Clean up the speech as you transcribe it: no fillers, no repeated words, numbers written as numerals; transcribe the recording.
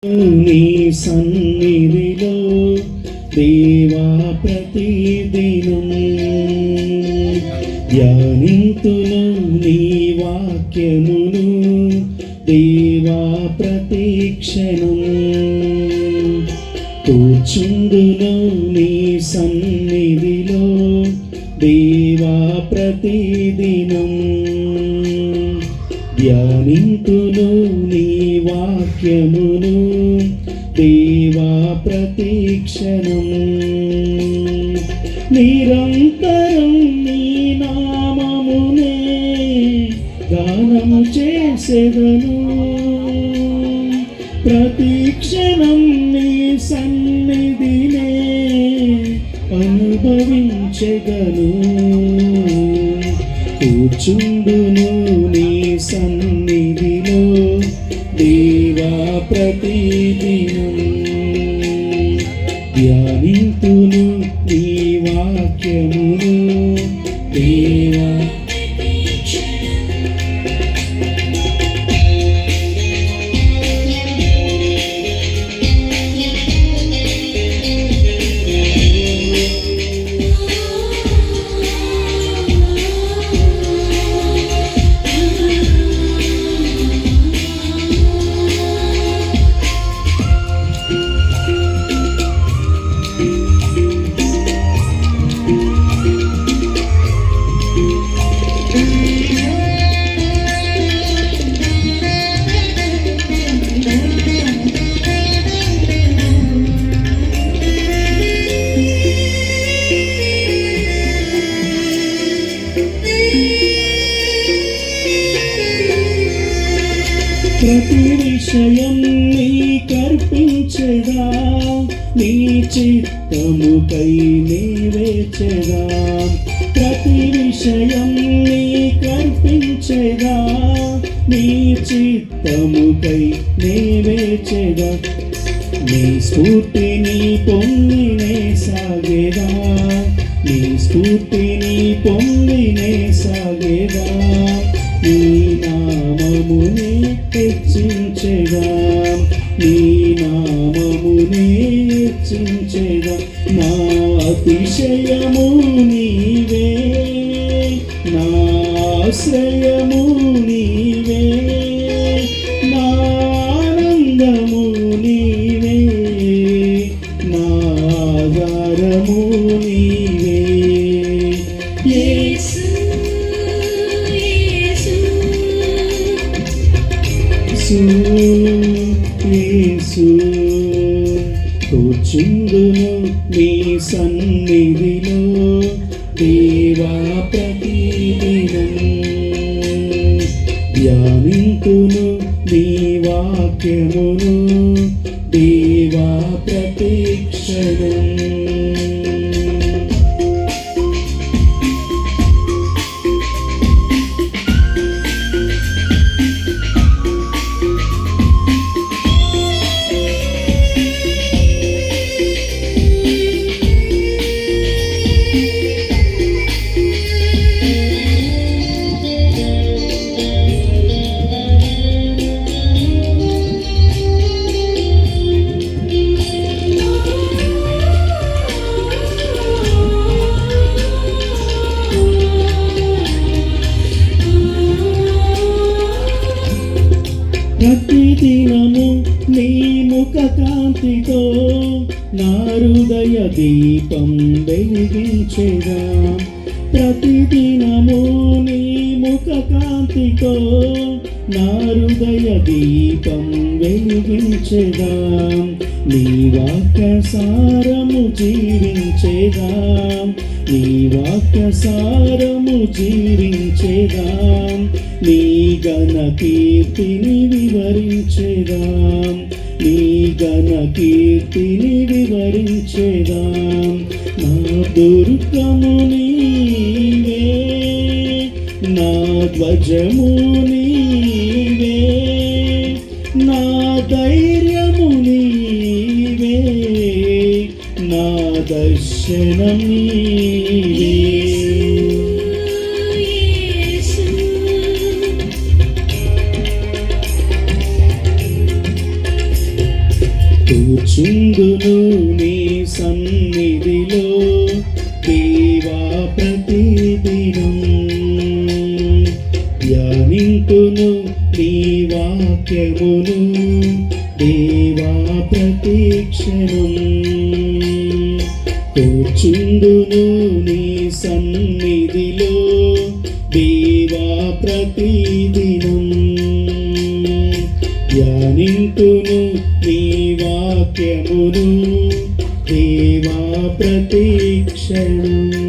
నీ సన్నిధిలో దేవా ప్రతిదినం ధ్యానింతును నీ వాక్యమును దేవా ప్రతిక్షణం కూర్చుందును నీ సన్నిధిలో దేవా ప్రతిదినం ధ్యానింతును నీ వాక్యమును దేవా ప్రతిక్షణం నిరంతరం నీ నామమునే గానము చేసెదను ప్రతిక్షణం నీ సన్నిధినే అనుభవించెదను కూర్చుండును నీ సన్నిధిలో దేవా ప్రతిదినం ధ్యానింతును నీ వాక్యమును దేవా ప్రతి విషయం నీ కర్పించెదా నీ చిత్తముకై నీవేచెదా ప్రతి విషయం నీ కర్పించెదా నీ చిత్తముకై నీవేచెదా నీ స్ఫూర్తిని పొందినే సాగేదా నీ స్ఫూర్తిని పొందినే సాగేదా నీ నామమునే హెచ్చించెదా నీ నామమునే హెచ్చించెదా నా అతిశయము నీవే నా ఆశ్రయము నీవే నా ఆనందము నీవే నా ఆధారము నీవే యేసు యేసు కూర్చుందును నీ సన్నిధిలో దేవా ప్రతిదినం ధ్యానింతును నీ వాక్యమును దేవా ప్రతిక్షణం ప్రతిదినము నీ ముఖ కాంతితో నా హృదయ దీపం వెలిగించెదా ప్రతిదినము నీ ముఖ కాంతితో నా హృదయ దీపం వెలిగించెదా నీ వాక్య సారము జీవించెదా నీ వాక్య సారము జీవించెదా నీ ఘన కీర్తిని వివరించెదా నీ ఘన కీర్తిని వివరించెదా నా దుర్గము నీవే నా ధ్వజము నీవే నా ధైర్యము నీవే నా దర్శనం నీవే కూర్చుందును నీ సన్నిధిలో దేవా ప్రతిదినం ధ్యానింతును నీ వాక్యమును దేవా ప్రతిక్షణం కూర్చుందును నీ సన్నిధిలో దేవా ప్రతిదినం ధ్యానింతును నీ వాక్యమును దేవా ప్రతిక్షణం.